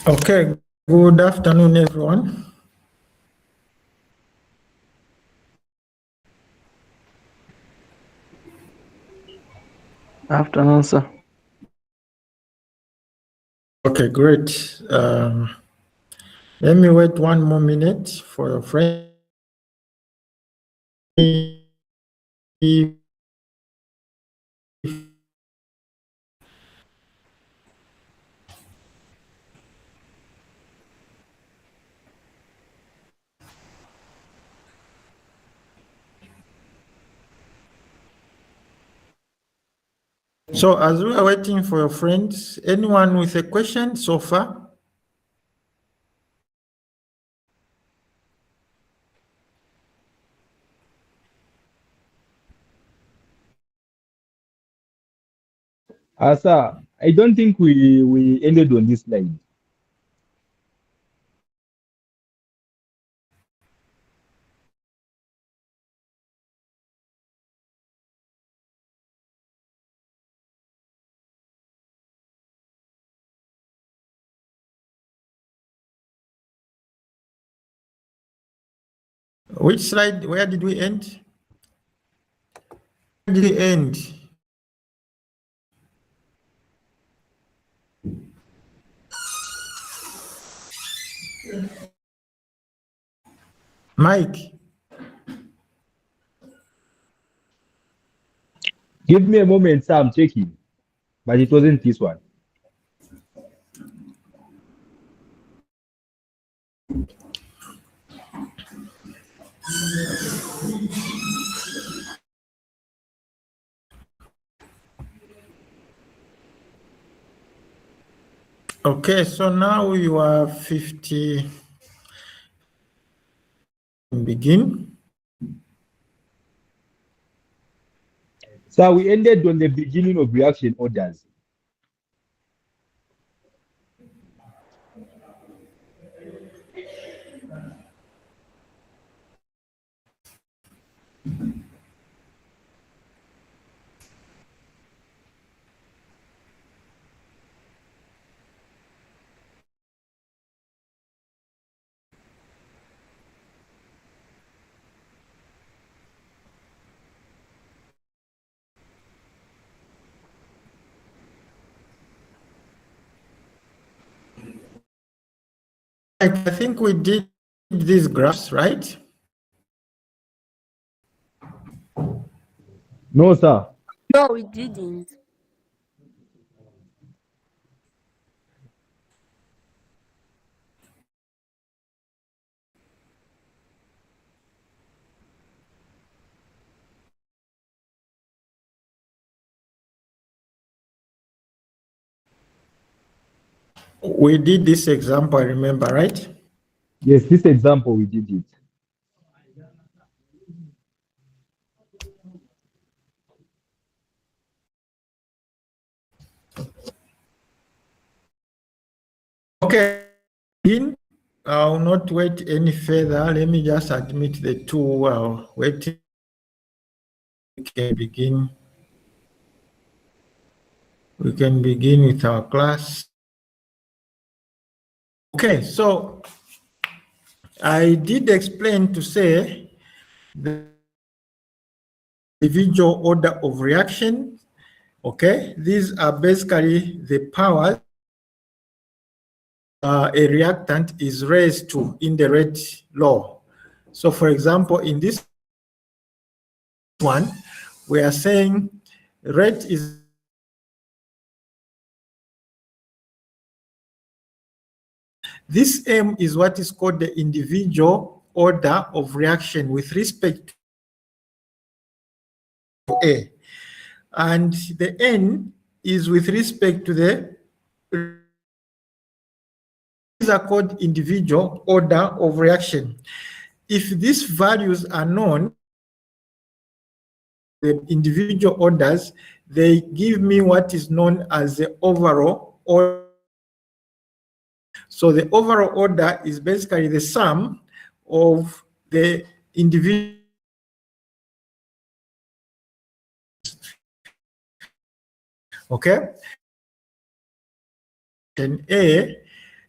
Okay, good afternoon, everyone. Afternoon, sir. Okay, great. Let me wait 1 more minute for your friend. So as we are waiting for your friends, anyone with a question so far? Sir, I don't think we ended on this slide. Which slide? Where did we end? Where did we end? Mike. Give me a moment, sir, I'm checking. But it wasn't this one. Okay, so now you are 50. Begin. Sir, we ended on the beginning of reaction orders. I think we did these graphs, right? No, sir. No, we didn't. We did this example, I remember, right? Yes, this example we did it. Okay, I'll not wait any further. Let me just admit the two while waiting. We can begin. We can begin with our class. Okay, so I did explain to say the individual order of reaction. Okay, these are basically the powers a reactant is raised to in the rate law. So for example, in this one, we are saying rate is this M is what is called the individual order of reaction with respect to A. And the N is with respect to the, these are called individual order of reaction. If these values are known, the individual orders, they give me what is known as the overall order. So the overall order is basically the sum of the individual. Okay. And A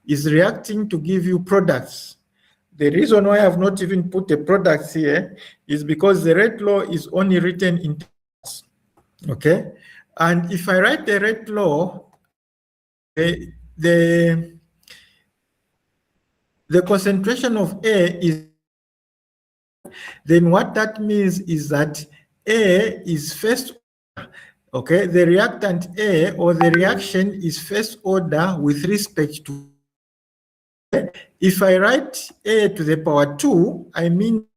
is reacting to give you products. The reason why I've not even put the products here is because the rate law is only written in terms. Okay. And if I write the rate law, the concentration of A is, then what that means is that A is first order. Okay, the reactant A or the reaction is first order with respect to. If I write A to the power 2, I mean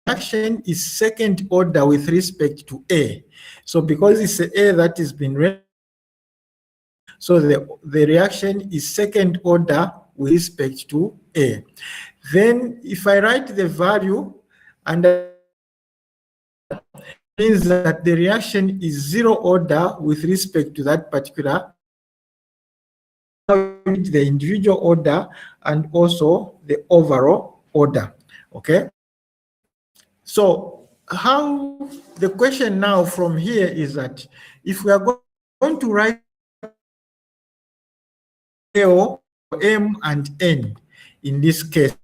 reaction is second order with respect to A. So because it's A that has been read, so the reaction is second order with respect to A. Then if I write the value, and means that the reaction is zero order with respect to that particular, the individual order and also the overall order. Okay. So how the question now from here is that if we are going to write L, M, and N in this case,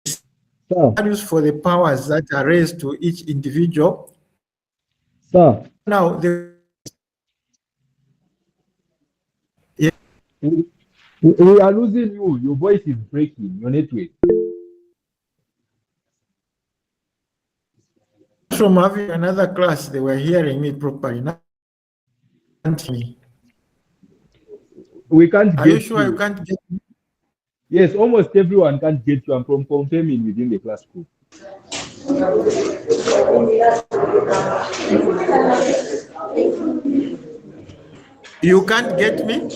Sir, values for the powers that are raised to each individual. sir, Now the we are losing you. Your voice is breaking. Your network. from having another class, they were hearing me properly. Now, me. We can't Are get you sure you you. can't get me? Yes, almost everyone can't get you. I'm from confirming within the class group. You can't get me?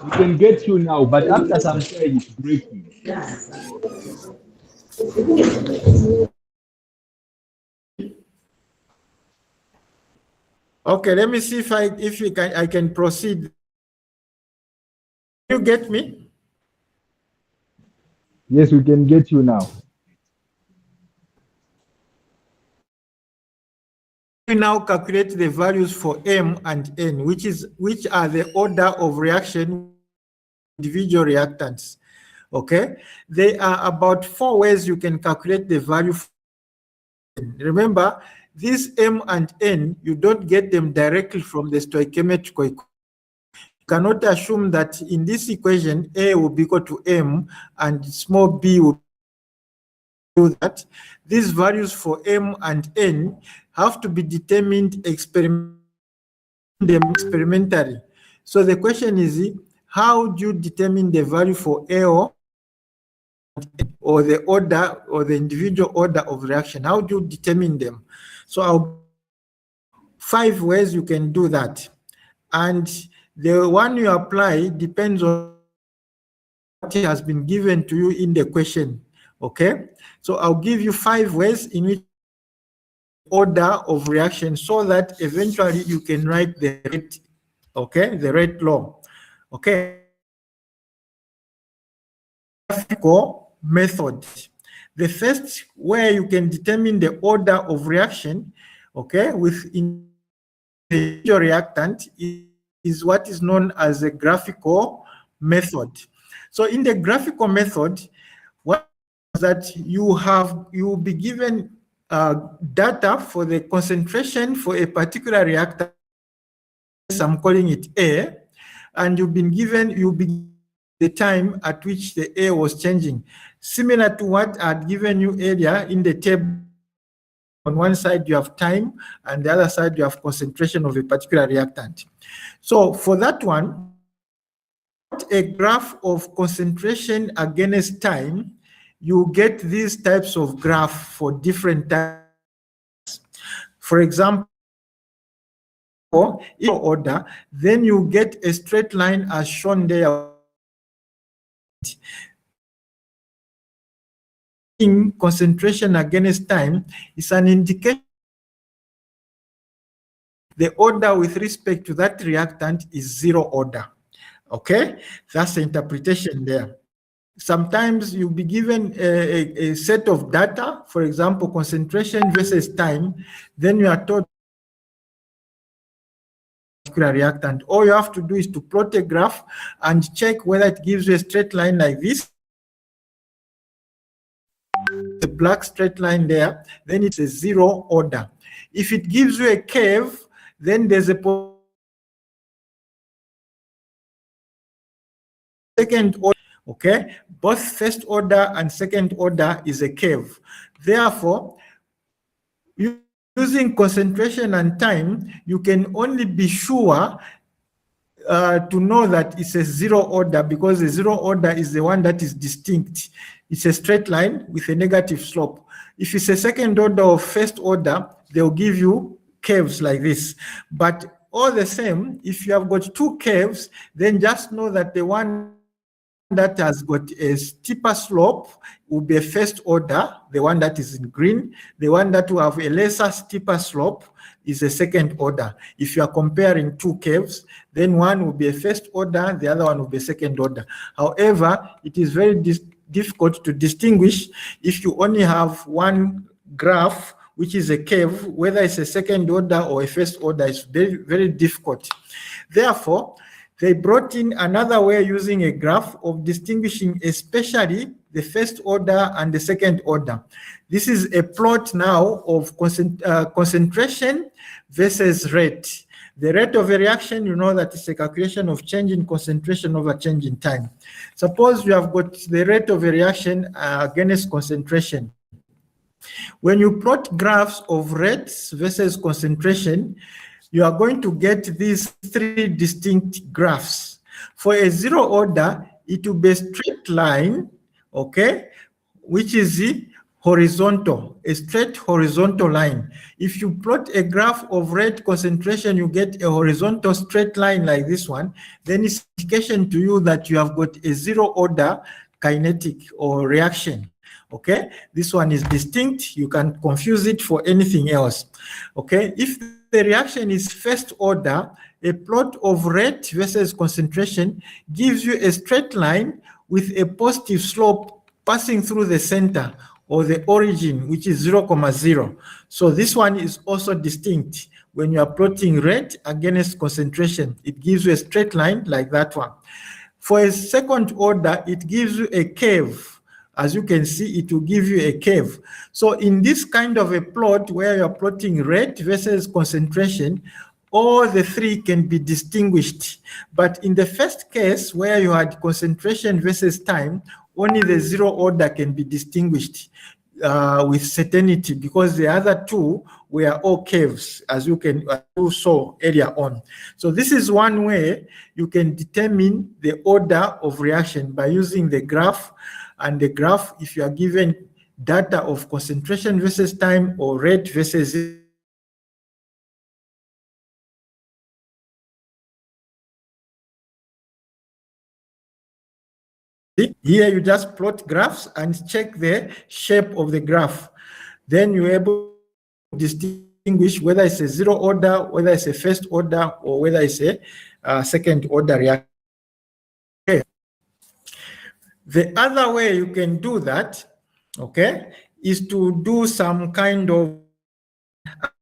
We can get you now, but after some time it's breaking. Okay, let me see if I can proceed. You get me? Yes, we can get you now. We now calculate the values for M and N, which are the order of reaction individual reactants. Okay, there are about 4 ways you can calculate the value. Remember, these M and N, you don't get them directly from the stoichiometric equation. cannot assume that in this equation A will be equal to M and small b will do that. These values for M and N have to be determined experimentally. So the question is, how do you determine the value for A or the order or the individual order of reaction? How do you determine them? So I'll 5 ways you can do that. And the one you apply depends on what has been given to you in the question. Okay, so I'll give you 5 ways in which order of reaction so that eventually you can write the rate, okay, the rate law. Okay, graphical method. The first way you can determine the order of reaction, okay, with the reactant is what is known as a graphical method. So in the graphical method, what is that you will be given data for the concentration for a particular reactant. I'm calling it A, and you'll be given the time at which the A was changing, similar to what I had given you earlier in the table. On one side, you have time, and the other side, you have concentration of a particular reactant. So for that one, a graph of concentration against time, you get these types of graph for different times. For example, in order, then you get a straight line as shown there. In concentration against time is an indication the order with respect to that reactant is 0 order. Okay, that's the interpretation there. Sometimes you'll be given a set of data, for example, concentration versus time, then you are told reactant. All you have to do is to plot a graph and check whether it gives you a straight line like this, the black straight line there, then it's a 0 order. If it gives you a curve, then there's a second order. Okay, both first order and second order is a curve. Therefore, using concentration and time, you can only be sure to know that it's a 0 order, because the 0 order is the one that is distinct. It's a straight line with a negative slope. If it's a second order or first order, they'll give you curves like this. But all the same, if you have got 2 curves, then just know that the one that has got a steeper slope will be a first order, the one that is in green. The one that will have a lesser steeper slope is a second order. If you are comparing 2 curves, then one will be a first order, the other one will be a second order. However, it is very difficult to distinguish if you only have one graph, which is a curve, whether it's a second order or a first order. Is very, very difficult. Therefore, they brought in another way using a graph of distinguishing especially the first order and the second order. This is a plot now of concentration versus rate. The rate of a reaction, you know that it's a calculation of change in concentration over change in time. Suppose you have got the rate of a reaction against concentration. When you plot graphs of rates versus concentration, you are going to get these 3 distinct graphs. For a 0 order, it will be a straight line, okay, which is the horizontal, a straight horizontal line. If you plot a graph of rate concentration, you get a horizontal straight line like this one, then it's an indication to you that you have got a 0 order kinetic or reaction. Okay, this one is distinct. You can confuse it for anything else. Okay, if the reaction is first order, a plot of rate versus concentration gives you a straight line with a positive slope passing through the center or the origin, which is 0,0. So this one is also distinct. When you are plotting rate against concentration, it gives you a straight line like that one. For a second order, it gives you a curve. As you can see, it will give you a curve. So in this kind of a plot where you're plotting rate versus concentration, all the three can be distinguished. But in the first case, where you had concentration versus time, only the zero order can be distinguished with certainty, because the other two were all caves, as you saw earlier on. So this is one way you can determine the order of reaction by using the graph. And the graph, if you are given data of concentration versus time or rate versus here, you just plot graphs and check the shape of the graph. Then you're able to distinguish whether it's a zero order, whether it's a first order, or whether it's a second order reaction. Okay. The other way you can do that, okay, is to do some kind of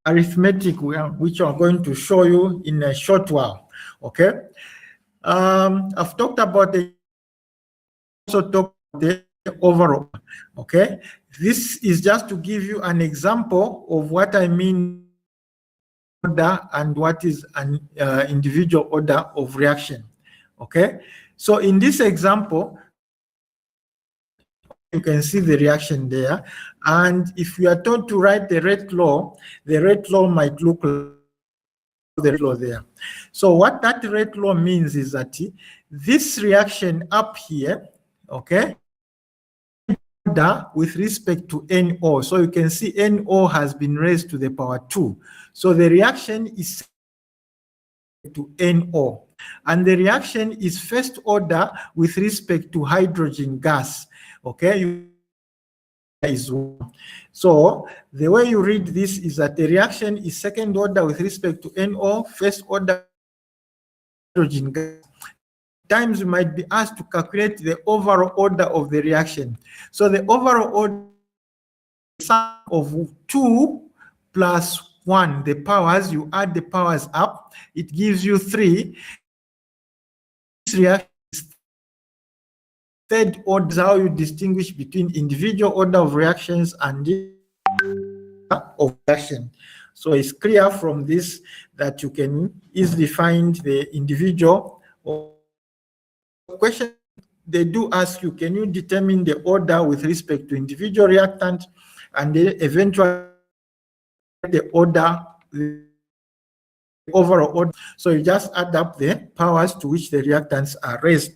arithmetic, which I'm going to show you in a short while. Okay. I've talked about the also talk about the overall. Okay. This is just to give you an example of what I mean order and what is an individual order of reaction. Okay. So in this example, you can see the reaction there. And if you are told to write the rate law, the rate law might look like the rate law there. So what that rate law means is that this reaction up here, okay, with respect to NO. So you can see NO has been raised to the power 2. So the reaction is to NO. And the reaction is first order with respect to hydrogen gas. Okay. So the way you read this is that the reaction is second order with respect to NO, first order hydrogen gas. Times you might be asked to calculate the overall order of the reaction. So the overall order is sum of 2 plus 1, the powers, you add the powers up, it gives you 3. This reaction is third order, is how you distinguish between individual order of reactions and of reaction. So it's clear from this that you can easily find the individual. Question they do ask you, can you determine the order with respect to individual reactant, and then eventually the order, the overall order. So you just add up the powers to which the reactants are raised.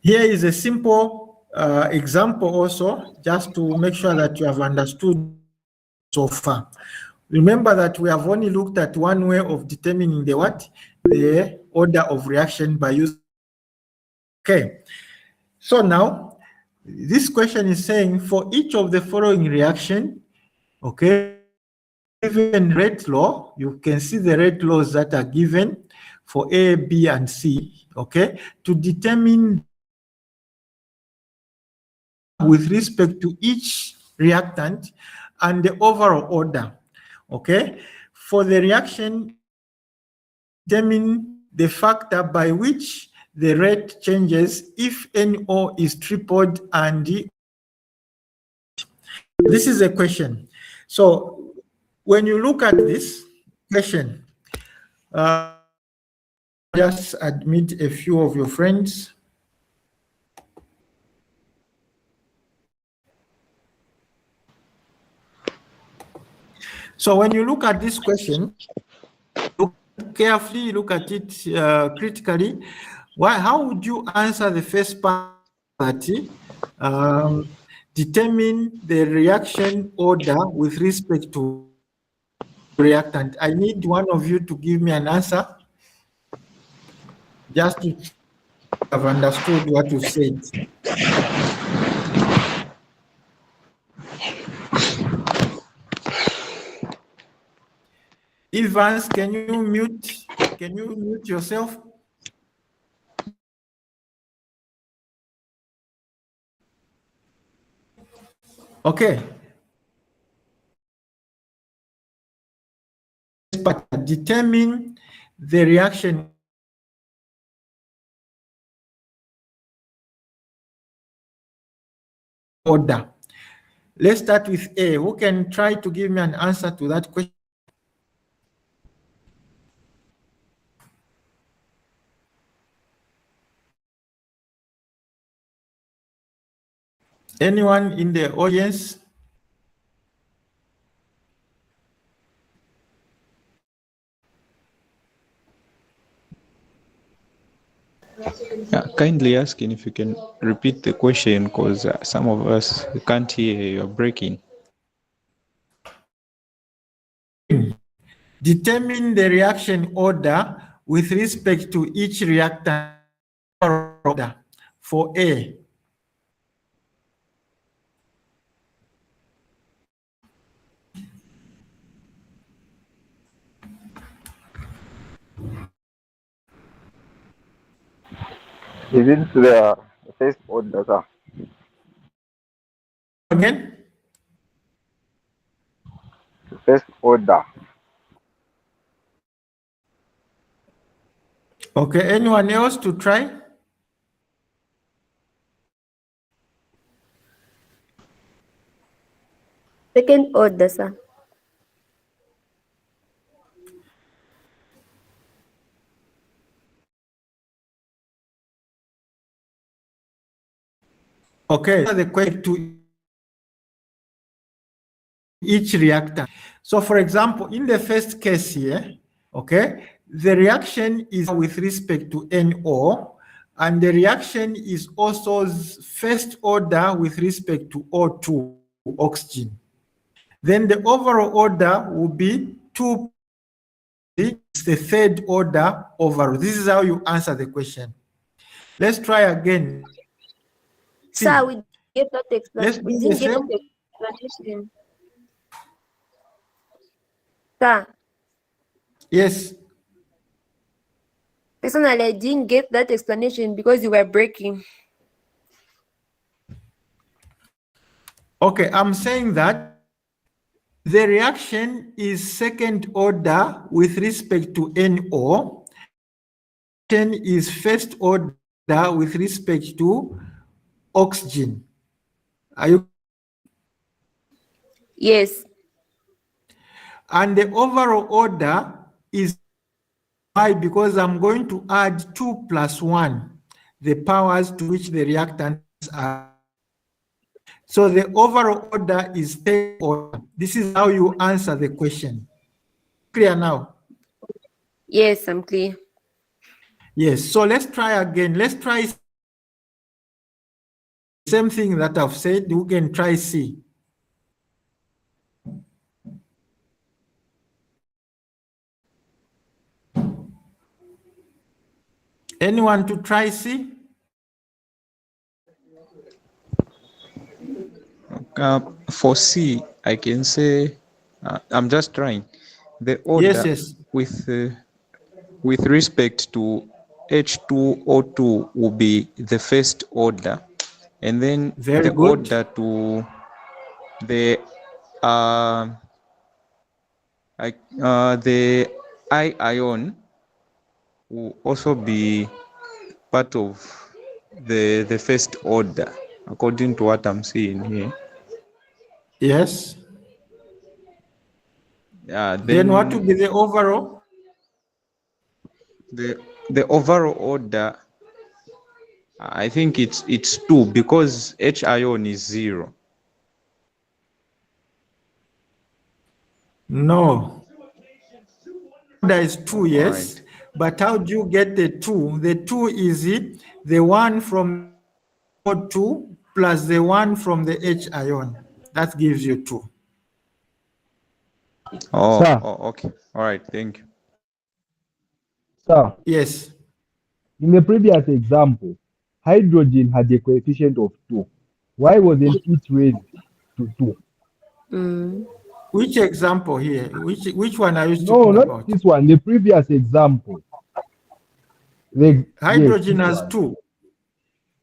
Here is a simple example also, just to make sure that you have understood so far. Remember that we have only looked at one way of determining the what? The order of reaction by using. Okay. So now, this question is saying for each of the following reaction, okay, given rate law, you can see the rate laws that are given for A, B, and C, okay, to determine with respect to each reactant and the overall order, okay. For the reaction, determine the factor by which the rate changes if NO is tripled and this is a question. So when you look at this question, just admit a few of your friends. So when you look at this question, look carefully, look at it critically. How would you answer the first part? Determine the reaction order with respect to reactant. I need one of you to give me an answer, just to have understood what you said. Evans, can you mute yourself? Okay. But determine the reaction order. Let's start with A. Who can try to give me an answer to that question? Anyone in the audience? Kindly asking if you can repeat the question because some of us can't hear, you're breaking. Determine the reaction order with respect to each reactant order for A. Isn't the first order, sir? Again? The first order. Okay, anyone else to try? Second order, sir. Okay, the question to each reactor. So for example, in the first case here, okay, the reaction is with respect to NO, and the reaction is also first order with respect to O2, oxygen. Then the overall order will be 2, it's the third order overall. This is how you answer the question. Let's try again. Sir, we get that Let's explanation. do We the didn't get same. that explanation. Sir, Yes. personally, I didn't get that explanation because you were breaking. Okay, I'm saying that the reaction is second order with respect to NO. Reaction is first order with respect to oxygen. Are you? Yes. And the overall order is why? Because I'm going to add 2 plus 1, the powers to which the reactants are. So the overall order is third order. This is how you answer the question. Clear now? Yes, I'm clear. Yes, so let's try again. Let's try same thing that I've said. We can try C. Anyone to try C? For C, I can say, I'm just trying. The order Yes. with respect to H2O2 will be the first order, and then Very the good. order to the the I ion will also be part of the first order, according to what I'm seeing here. Yes. Then what will be the overall? The overall order, I think it's 2 because H ion is 0. No. There is 2, yes. Right. But how do you get the 2? The 2 is the one from O2 plus the one from the H ion. That gives you 2. Sir. Okay. All right. Thank you. Sir, Yes. in the previous example, hydrogen had a coefficient of 2. Why wasn't it raised to 2? Which example here? Which one are you No, talking not about? this one. The previous example. Hydrogen yes, has one. 2.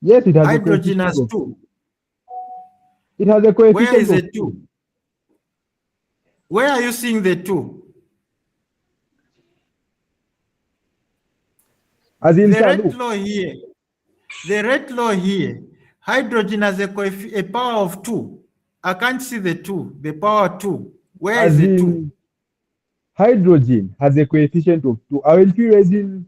Yes, it has Hydrogen a coefficient has of 2. It has a coefficient Where is of the 2? Where are you seeing the 2? As in, The sir, red look. law here. The red law here. Hydrogen has a power of 2. I can't see the 2. The power 2. Where is As the 2? in, hydrogen has a coefficient of 2. Aren't we raising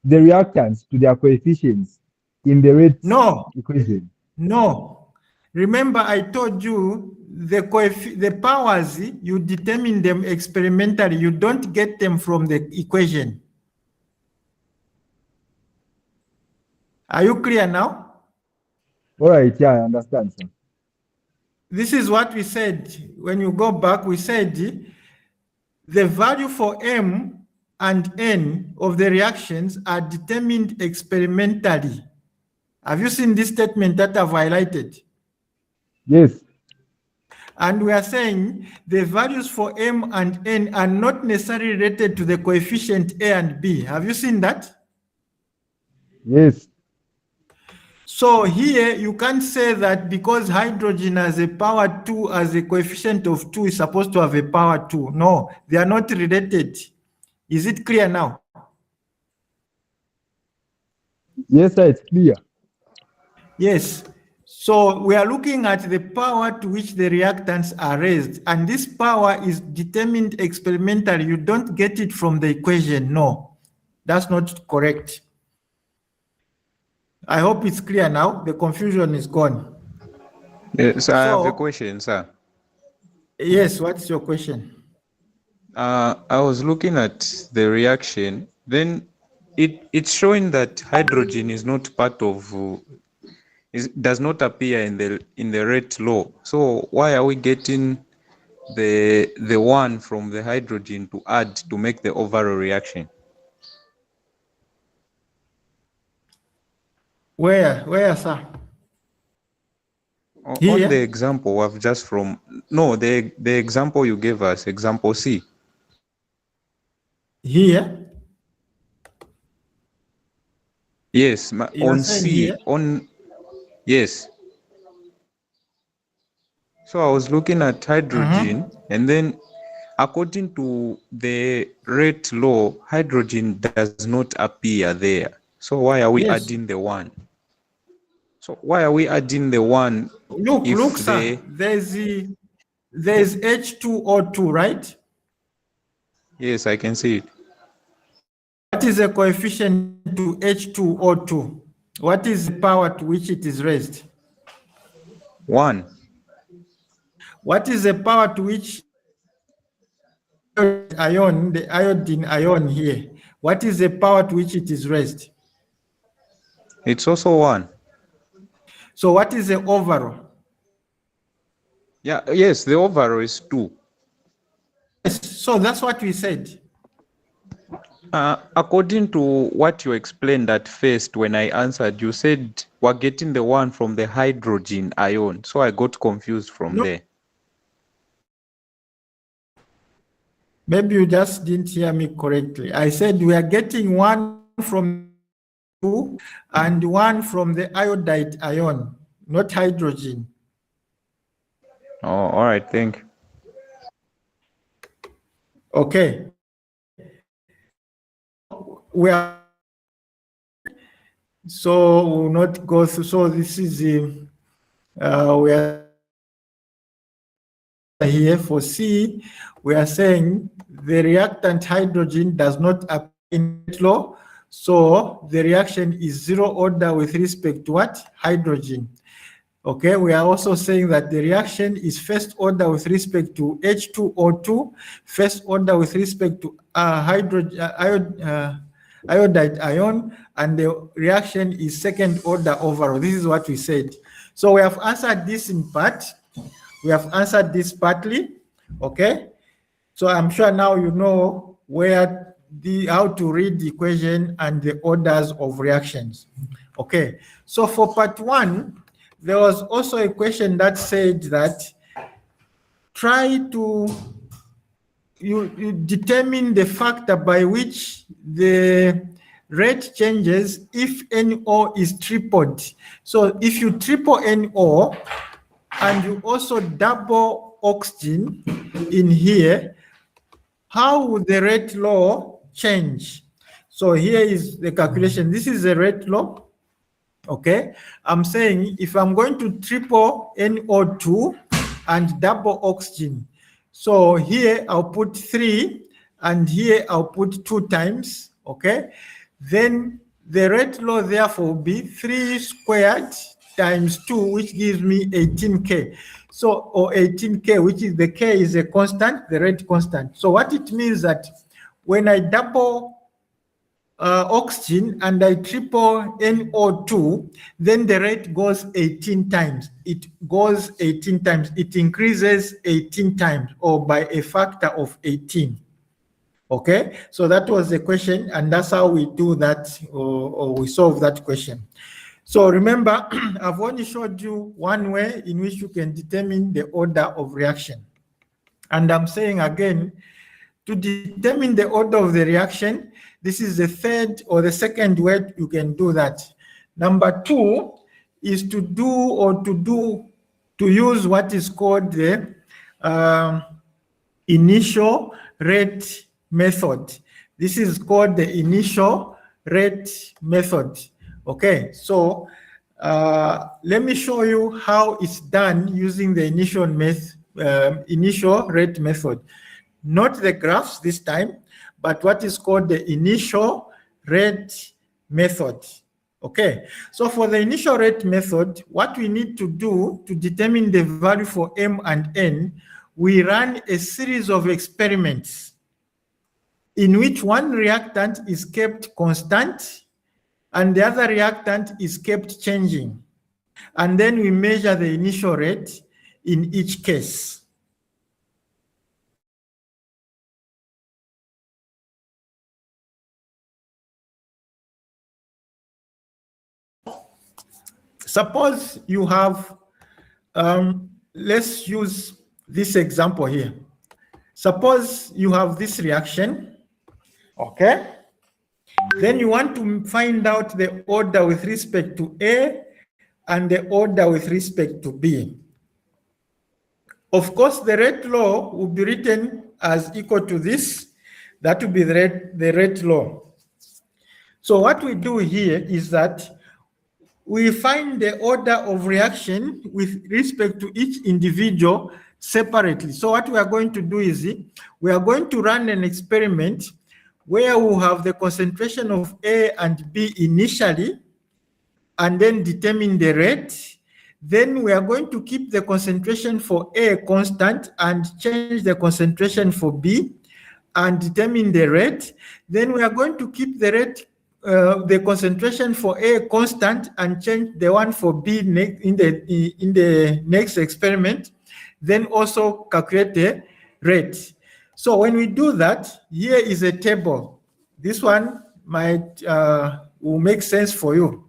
the reactants to their coefficients in the rate No. equation? No. Remember, I told you the powers, you determine them experimentally. You don't get them from the equation. Are you clear now? All right, yeah, I understand, sir. This is what we said. When you go back, we said the value for M and N of the reactions are determined experimentally. Have you seen this statement that I've highlighted? Yes, And we are saying the values for M and N are not necessarily related to the coefficient A and B. Have you seen that? yes, So here you can't say that because hydrogen has a power 2 as a coefficient of 2 is supposed to have a power 2. No, they are not related. Is it clear now? yes, sir, it's clear. Yes. So we are looking at the power to which the reactants are raised, and this power is determined experimentally. You don't get it from the equation. No, that's not correct. I hope it's clear now. The confusion is gone. Yes, I have a So, question, sir. yes, what's your question? I was looking at the reaction, then it's showing that hydrogen is not part of, does not appear in the rate law. So why are we getting the one from the hydrogen to add to make the overall reaction? Where, sir? On Here? the example of just from, no, the example you gave us, example C. Here? Yes, You are on saying C, here? yes. So I was looking at hydrogen, and then according to the rate law, hydrogen does not appear there. So why are we Yes. adding the one? So why are we adding the one? Look, sir. There's H2O2, right? Yes, I can see it. What is the coefficient to H2O2? What is the power to which it is raised? 1. What is the power to which ion, the iodine ion here, what is the power to which it is raised? It's also 1. So what is the overall? Yeah, yes, the overall is 2. Yes, so that's what we said. According to what you explained at first when I answered, you said we're getting the one from the hydrogen ion. So I got confused from there. Maybe you just didn't hear me correctly. I said we are getting one from 2 and one from the iodide ion, not hydrogen. Oh, all right, thank you. Okay. We are so we'll not go through. So this is the we are here for C. We are saying the reactant hydrogen does not appear in law, so the reaction is 0 order with respect to what? Hydrogen. Okay, we are also saying that the reaction is first order with respect to H2O2, first order with respect to iodide ion, and the reaction is second order overall. This is what we said. So we have answered this in part. We have answered this partly. Okay, so I'm sure now you know where how to read the equation and the orders of reactions. Okay, so for part 1, there was also a question that said that try to you determine the factor by which the rate changes if NO is tripled. So if you triple NO and you also double oxygen in here, how would the rate law change? So here is the calculation. This is the rate law. Okay, I'm saying if I'm going to triple NO2 and double oxygen, so here I'll put 3 and here I'll put 2 times, okay? Then the rate law therefore will be 3 squared times 2, which gives me 18K. So, or 18K, which is the K is a constant, the rate constant. So what it means that when I double oxygen and I triple NO2, then the rate goes 18 times. It goes 18 times. It increases 18 times, or by a factor of 18. Okay, so that was the question, and that's how we do that, or we solve that question. So remember, I've only showed you one way in which you can determine the order of reaction. And I'm saying again, to determine the order of the reaction, this is the third or the second way you can do that. Number 2 is to use what is called the initial rate method. This is called the initial rate method. Okay, so let me show you how it's done using the initial rate method. Not the graphs this time, but what is called the initial rate method. Okay, so for the initial rate method, what we need to do to determine the value for M and N, we run a series of experiments in which one reactant is kept constant and the other reactant is kept changing. And then we measure the initial rate in each case. Suppose you have, let's use this example here. Suppose you have this reaction, okay? Then you want to find out the order with respect to A and the order with respect to B. Of course, the rate law will be written as equal to this. That will be the rate law. So what we do here is that we find the order of reaction with respect to each individual separately. So what we are going to do is we are going to run an experiment where we have the concentration of A and B initially, and then determine the rate. Then we are going to keep the concentration for A constant and change the concentration for B and determine the rate. Then we are going to keep the rate, the concentration for A constant and change the one for B in the next experiment. Then also calculate the rate. So when we do that, here is a table. This one might will make sense for you.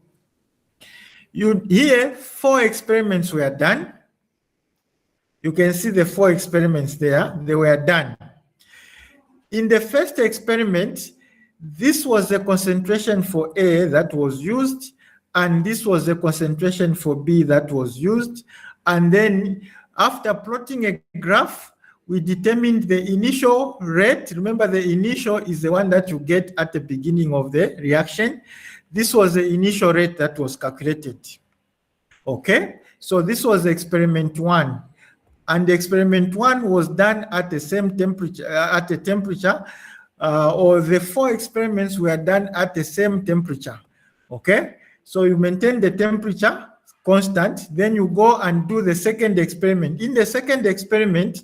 Here, 4 experiments were done. You can see the 4 experiments there. They were done. In the first experiment, this was the concentration for A that was used, and this was the concentration for B that was used. And then after plotting a graph, we determined the initial rate. Remember, the initial is the one that you get at the beginning of the reaction. This was the initial rate that was calculated. Okay, so this was experiment 1. And the experiment 1 was done at the same temperature, or the 4 experiments were done at the same temperature. Okay, so you maintain the temperature constant, then you go and do the second experiment. In the second experiment,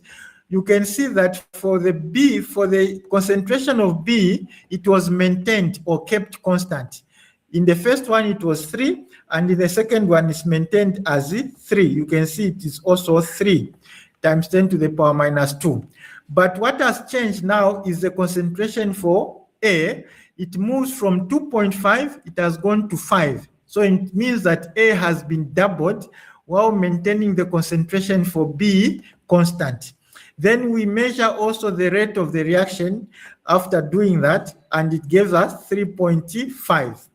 you can see that for the B, for the concentration of B, it was maintained or kept constant. In the first one, it was 3, and in the second one, is maintained as 3. You can see it is also 3 times 10 to the power minus 2. But what has changed now is the concentration for A. It moves from 2.5, it has gone to 5. So it means that A has been doubled while maintaining the concentration for B constant. Then we measure also the rate of the reaction after doing that, and it gives us 3.5.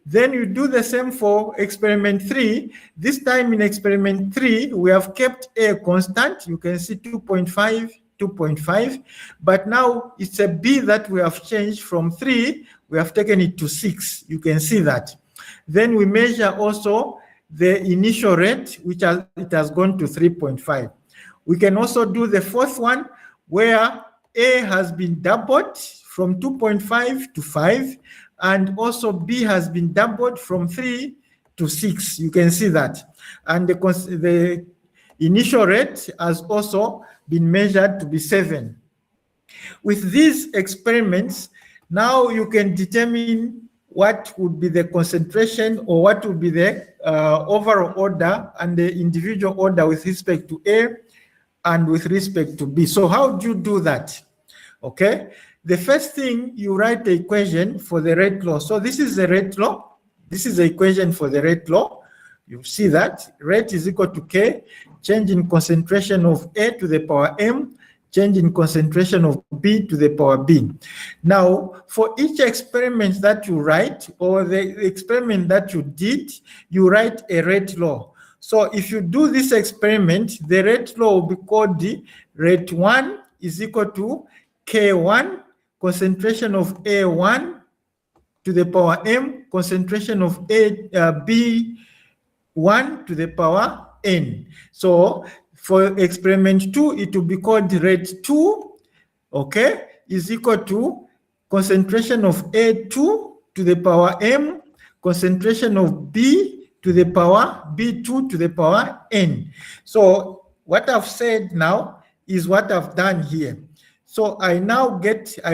Then you do the same for experiment 3. This time in experiment 3, we have kept A constant. You can see 2.5, 2.5. But now it's a B that we have changed from 3. We have taken it to 6. You can see that. Then we measure also the initial rate, which it has gone to 3.5. We can also do the fourth one, where A has been doubled from 2.5 to 5, and also B has been doubled from 3 to 6. You can see that. And the initial rate has also been measured to be 7. With these experiments, now you can determine what would be the concentration or what would be the overall order and the individual order with respect to A and with respect to B. So how do you do that? Okay, the first thing, you write the equation for the rate law. So this is the rate law. This is the equation for the rate law. You see that rate is equal to K, change in concentration of A to the power M, change in concentration of B to the power B. Now, for each experiment that you write or the experiment that you did, you write a rate law. So if you do this experiment, the rate law will be called the rate 1 is equal to K1, concentration of A1 to the power M, concentration of B1 to the power N. So for experiment 2, it will be called rate 2, okay, is equal to concentration of A2 to the power M, concentration of B to the power B2 to the power N. So what I've said now is what I've done here. So I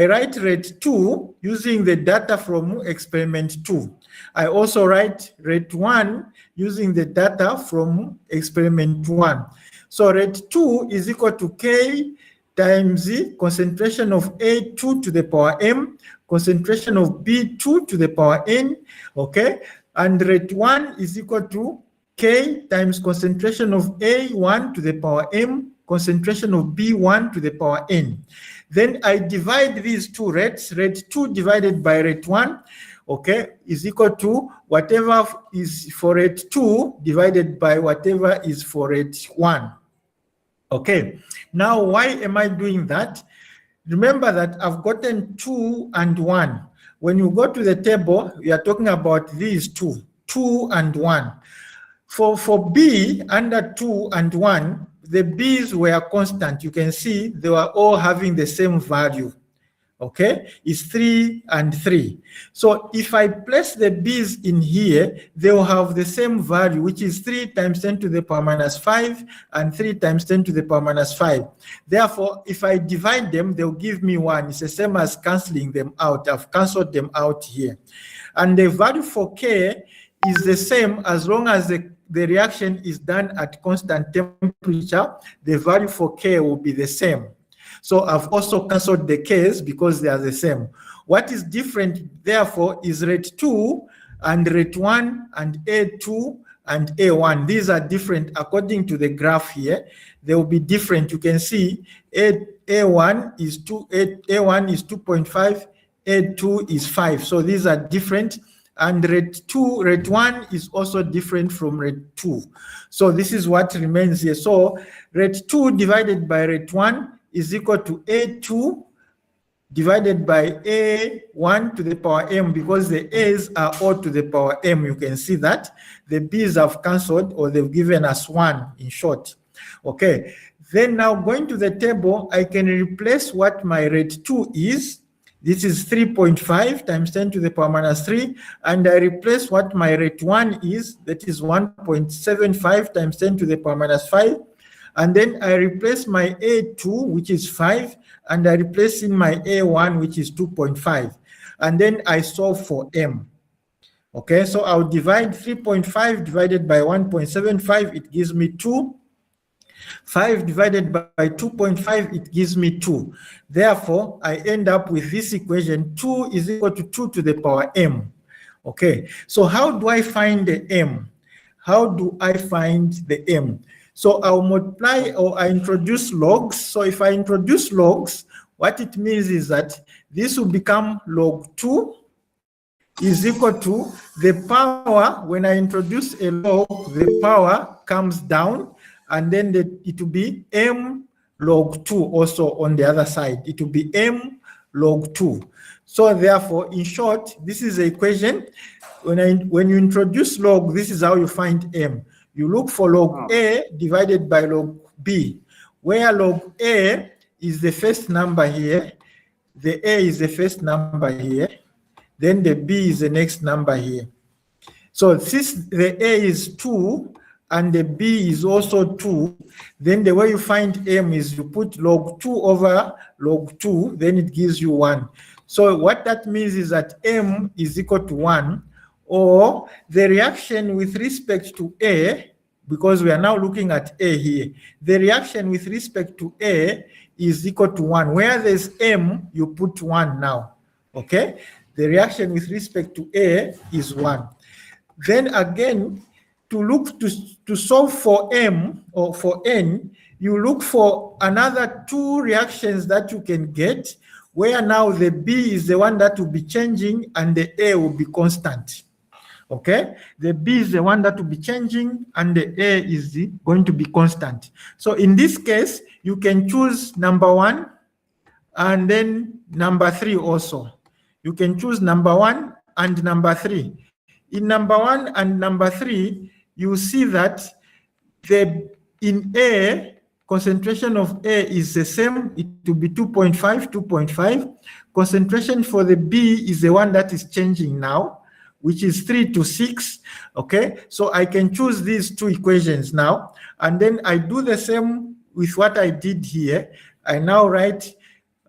write rate 2 using the data from experiment 2. I also write rate 1 using the data from experiment 1. So rate 2 is equal to K times the concentration of A2 to the power M, concentration of B2 to the power N, okay? And rate 1 is equal to K times concentration of A1 to the power M, concentration of B1 to the power N. Then I divide these two rates, rate 2 divided by rate 1, okay, is equal to whatever is for rate 2 divided by whatever is for rate 1. Okay, now why am I doing that? Remember that I've gotten 2 and 1. When you go to the table, we are talking about these two, 2 and 1. For B, under 2 and 1, the B's were constant. You can see they were all having the same value. Okay, it's 3 and 3. So if I place the B's in here, they will have the same value, which is 3 times 10 to the power minus 5 and 3 times 10 to the power minus 5. Therefore, if I divide them, they'll give me 1. It's the same as canceling them out. I've canceled them out here. And the value for K is the same as long as the reaction is done at constant temperature. The value for K will be the same. So I've also canceled the K's because they are the same. What is different, therefore, is rate 2 and rate 1 and A2 and A1. These are different according to the graph here. They will be different. You can see A1 is 2, A1 is 2.5, A2 is 5. So these are different. And rate 1 is also different from rate 2. So this is what remains here. So rate 2 divided by rate 1 is equal to A2 divided by A1 to the power M, because the A's are all to the power M. You can see that. The B's have cancelled, or they've given us 1 in short. Okay. Then now going to the table, I can replace what my rate 2 is. This is 3.5 times 10 to the power minus 3. And I replace what my rate 1 is. That is 1.75 times 10 to the power minus 5. And then I replace my A2, which is 5, and I replace in my A1, which is 2.5. And then I solve for M. Okay, so I'll divide 3.5 divided by 1.75, it gives me 2. 5 divided by 2.5, it gives me 2. Therefore, I end up with this equation, 2 is equal to 2 to the power M. Okay, so how do I find the M? How do I find the M? So I'll multiply, or I introduce logs. So if I introduce logs, what it means is that this will become log 2 is equal to the power. When I introduce a log, the power comes down, and then it will be M log 2 also on the other side. It will be M log 2. So therefore, in short, this is the equation. When you introduce log, this is how you find M. You look for log A divided by log B, where log A is the first number here, the A is the first number here, then the B is the next number here. So since the A is 2 and the B is also 2, then the way you find M is you put log 2 over log 2, then it gives you 1. So what that means is that M is equal to 1, or the reaction with respect to A, because we are now looking at A here, the reaction with respect to A is equal to 1. Where there's M, you put 1 now, okay? The reaction with respect to A is 1. Then again, to solve for M or for N, you look for another 2 reactions that you can get, where now the B is the one that will be changing and the A will be constant. Okay, the B is the one that will be changing and the A is going to be constant. So in this case, you can choose number 1 and then number 3 also. You can choose number 1 and number 3. In number 1 and number 3, you see that in A, concentration of A is the same. It will be 2.5, 2.5. Concentration for the B is the one that is changing now, which is 3 to 6. Okay, so I can choose these 2 equations now, and then I do the same with what I did here. I now write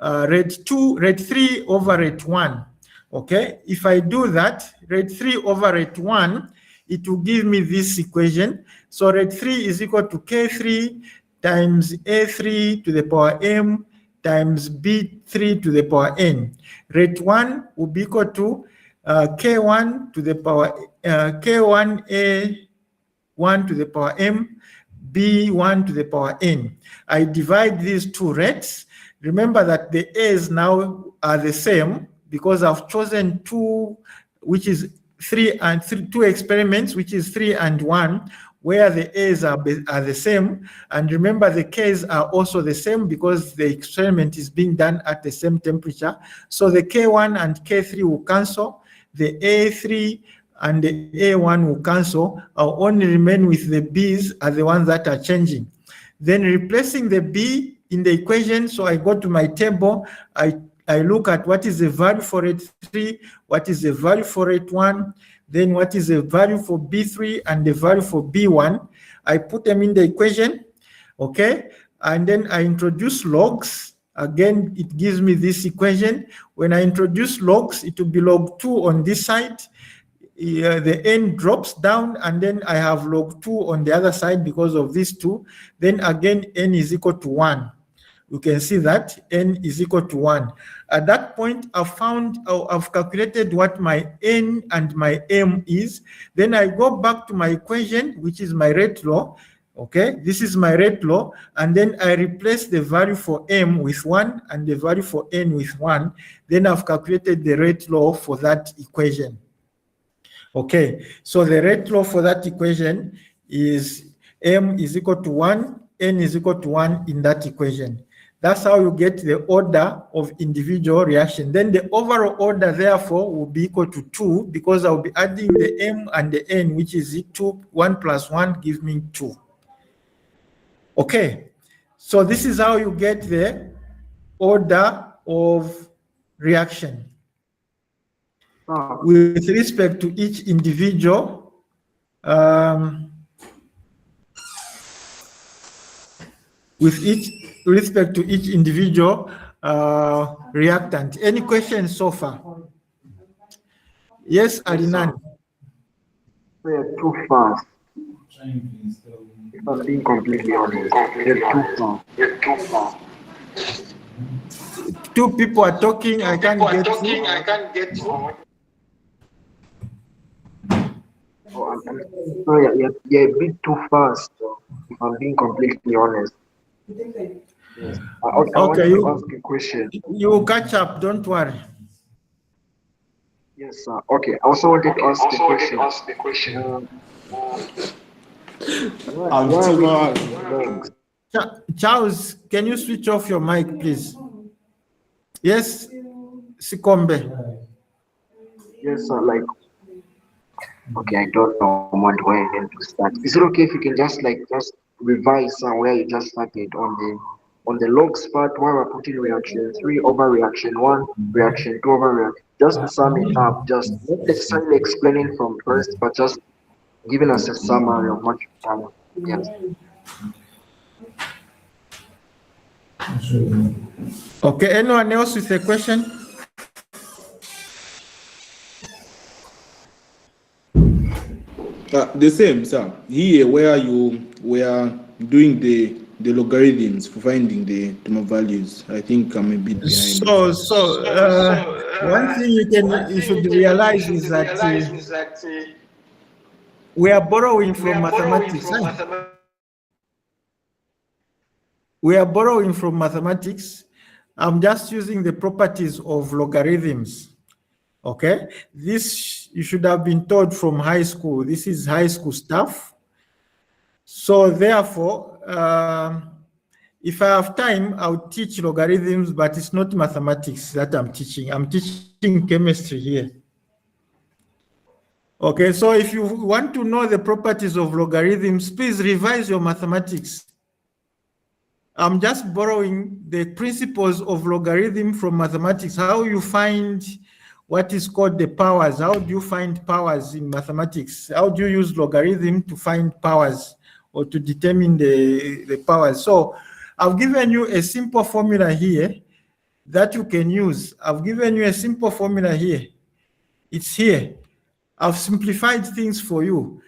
rate 3 over rate 1. Okay, if I do that, rate 3 over rate 1, it will give me this equation. So rate 3 is equal to K3 times A3 to the power M times B3 to the power N. Rate 1 will be equal to K1 to the power K1A1 to the power M, B1 to the power N. I divide these 2 rates. Remember that the A's now are the same because I've chosen 2, which is 3 and 2 experiments, which is 3 and 1, where the A's are the same. And remember, the K's are also the same because the experiment is being done at the same temperature. So the K1 and K3 will cancel. The A3 and the A1 will cancel. I'll only remain with the B's as the ones that are changing. Then replacing the B in the equation, so I go to my table, I look at what is the value for rate 3, what is the value for rate 1, then what is the value for B3 and the value for B1. I put them in the equation, okay? And then I introduce logs. Again, it gives me this equation. When I introduce logs, it will be log 2 on this side. The N drops down, and then I have log 2 on the other side because of these 2. Then again, N is equal to 1. You can see that N is equal to 1. At that point, I've calculated what my N and my M is. Then I go back to my equation, which is my rate law. Okay, this is my rate law. And then I replace the value for M with 1 and the value for N with 1. Then I've calculated the rate law for that equation. Okay, so the rate law for that equation is M is equal to 1, N is equal to 1 in that equation. That's how you get the order of individual reaction. Then the overall order, therefore, will be equal to 2 because I'll be adding the M and the N, which is 2. 1 plus 1 gives me 2. Okay, so this is how you get the order of reaction with respect to each individual respect to each individual reactant. Any questions so far? Yes, Alinan. We're too fast. If I'm being completely honest, you're too fast. 2 people are talking. I can't get you. Oh, I'm sorry, you're a bit too fast. If I'm being completely honest. Yes. I want to ask a question. You will catch up. Don't worry. Yes, sir. Okay. I also wanted to ask the question. Charles, can you switch off your mic, please? Yes, Sikombe. Yes, sir. Like, okay, I don't know where I need to start. Is it okay if you can just revise where you just started on the logs part, where we're putting reaction 3 over reaction 1, reaction 2 over reaction just to sum it up, just not necessarily explaining from first, but just giving us a summary of what you've done. Yes. Okay, anyone else with a question? The same, sir. Here, where you were doing the logarithms for finding the term values, I think I'm a bit behind. One thing you should realize is that we are borrowing from mathematics. We are borrowing from mathematics. I'm just using the properties of logarithms. Okay, this you should have been taught from high school. This is high school stuff. So therefore, if I have time, I'll teach logarithms, but it's not mathematics that I'm teaching. I'm teaching chemistry here. Okay, so if you want to know the properties of logarithms, please revise your mathematics. I'm just borrowing the principles of logarithm from mathematics. How you find what is called the powers? How do you find powers in mathematics? How do you use logarithm to find powers or to determine the powers? So I've given you a simple formula here that you can use. I've given you a simple formula here. It's here. I've simplified things for you.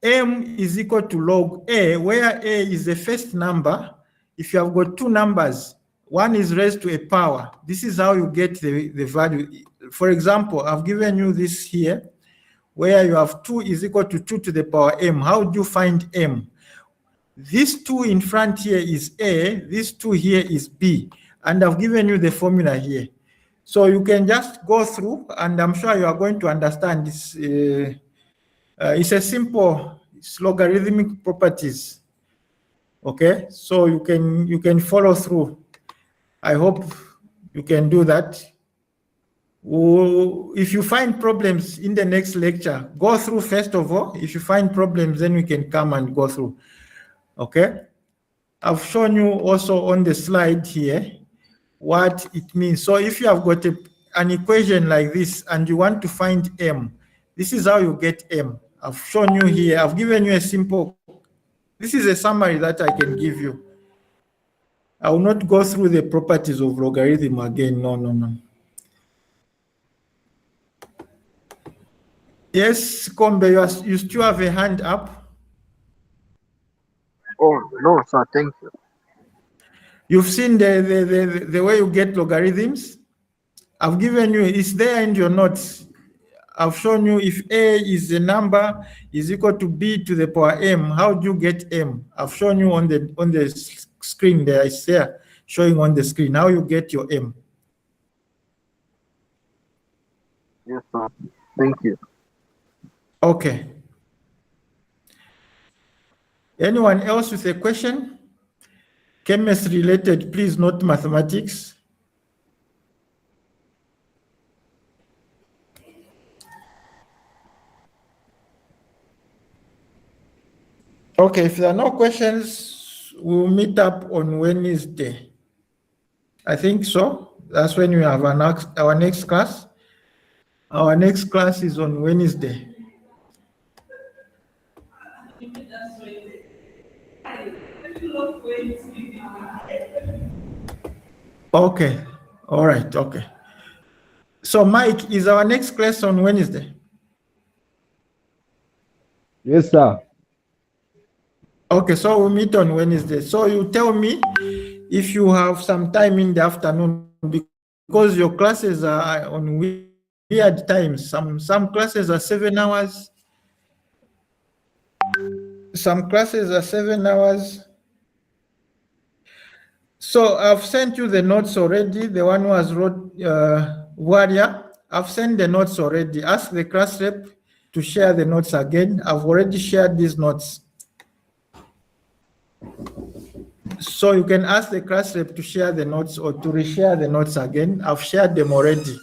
M is equal to log A, where A is the first number. If you have got two numbers, one is raised to a power. This is how you get the value. For example, I've given you this here, where you have 2 is equal to 2 to the power M. How do you find M? This 2 in front here is A, this 2 here is B, and I've given you the formula here. So you can just go through, and I'm sure you are going to understand this. It's a simple, it's logarithmic properties. Okay, so you can follow through. I hope you can do that. If you find problems in the next lecture, go through first of all. If you find problems, then we can come and go through. Okay, I've shown you also on the slide here what it means. So if you have got an equation like this and you want to find M, this is how you get M. I've shown you here. I've given you a simple. This is a summary that I can give you. I will not go through the properties of logarithm again. No. Yes, Kombe, you still have a hand up. Oh, no, sir. Thank you. You've seen the way you get logarithms. I've given you, it's there in your notes. I've shown you if A is the number is equal to B to the power M, how do you get M? I've shown you on the screen there, it's there, showing on the screen, how you get your M. Yes, sir. Thank you. Okay. Anyone else with a question? Chemistry related, please, not mathematics. Okay, if there are no questions, we'll meet up on Wednesday. I think so. That's when we have our next class. Our next class is on Wednesday. Okay, all right, okay. So Mike, is our next class on Wednesday? Yes, sir. Okay, so we'll meet on Wednesday. So you tell me if you have some time in the afternoon, because your classes are on weird times. Some classes are 7 hours. Some classes are 7 hours. So I've sent you the notes already. The one who has wrote Warrior. I've sent the notes already. Ask the class rep to share the notes again. I've already shared these notes. So you can ask the class rep to share the notes or to reshare the notes again. I've shared them already.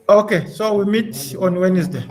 Okay, so we meet on Wednesday.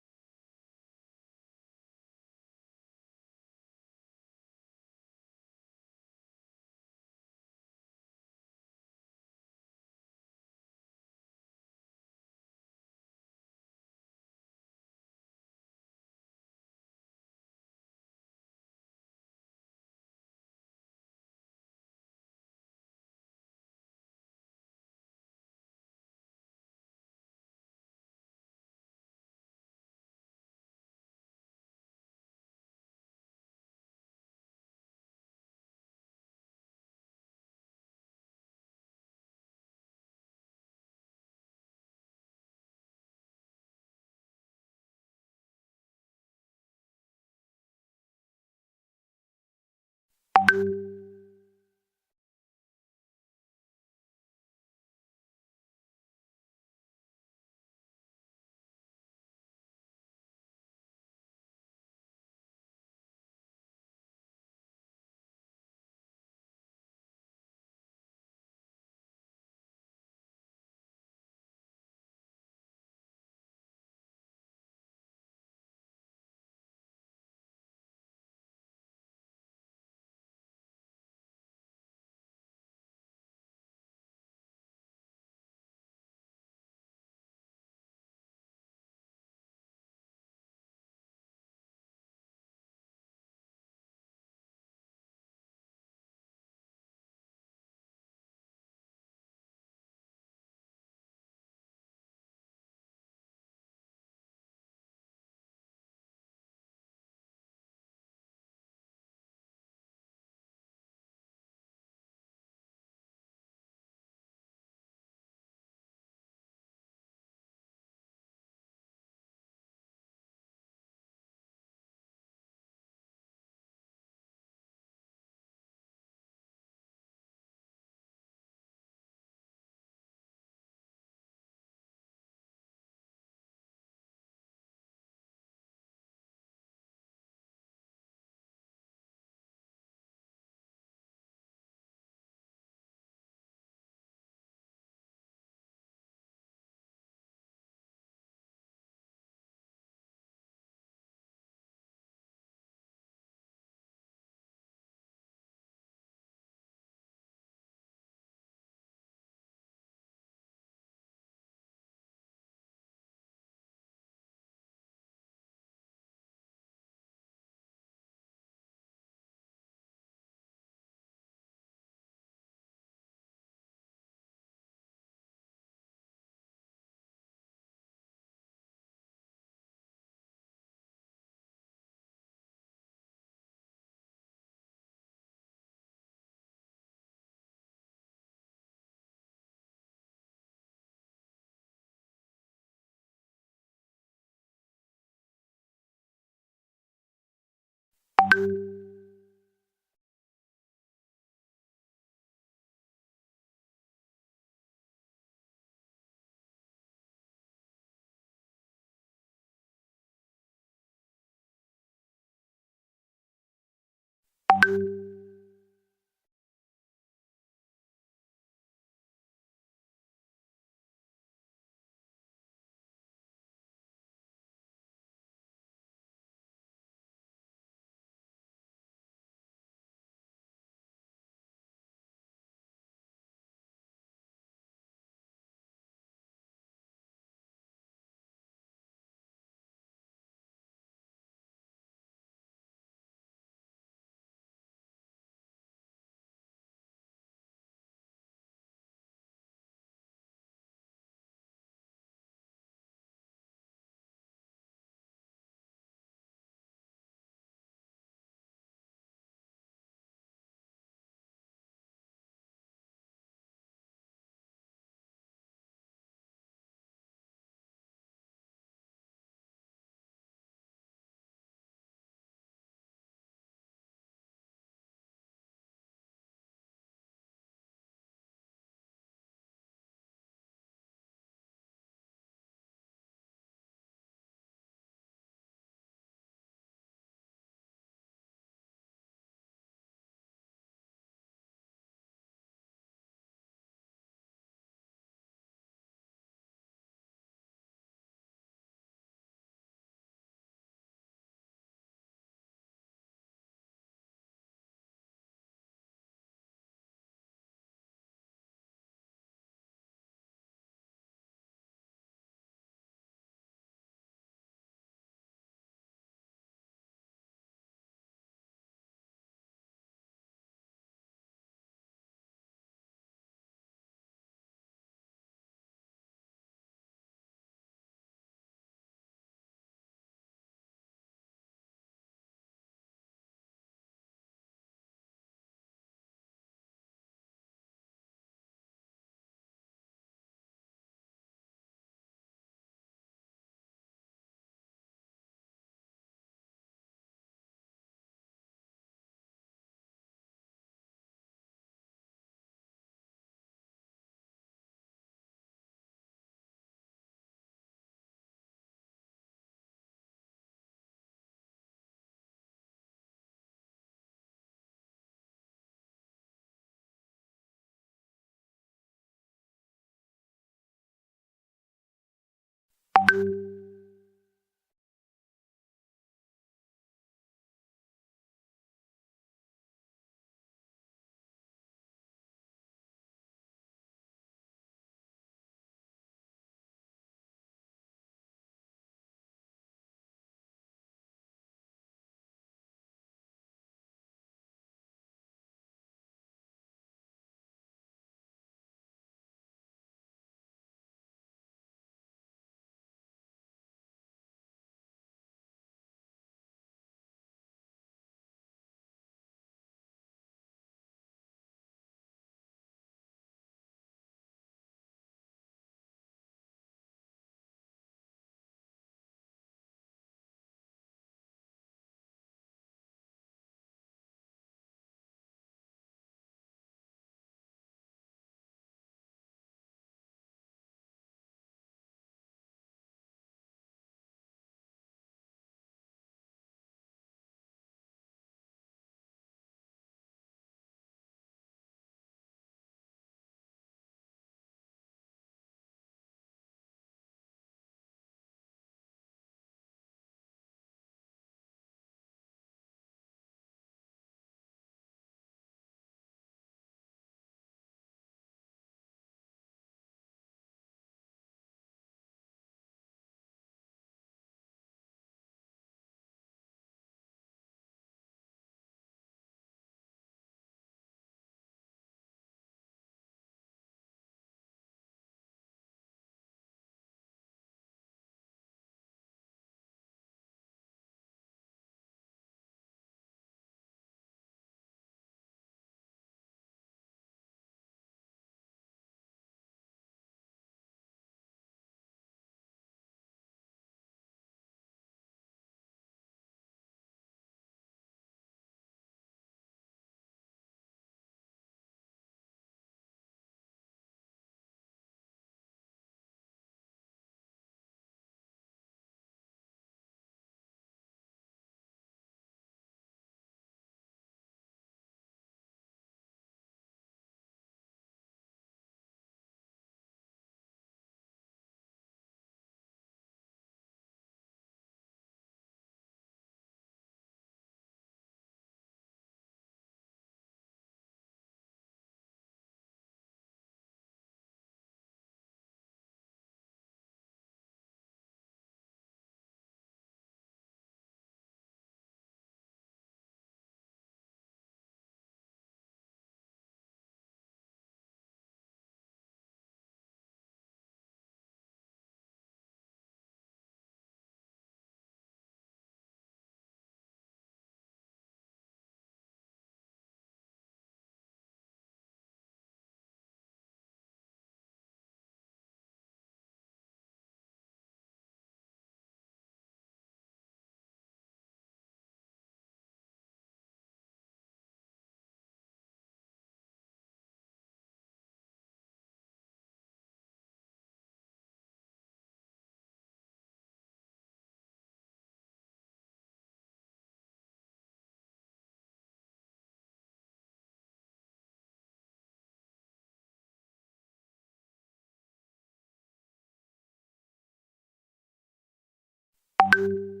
you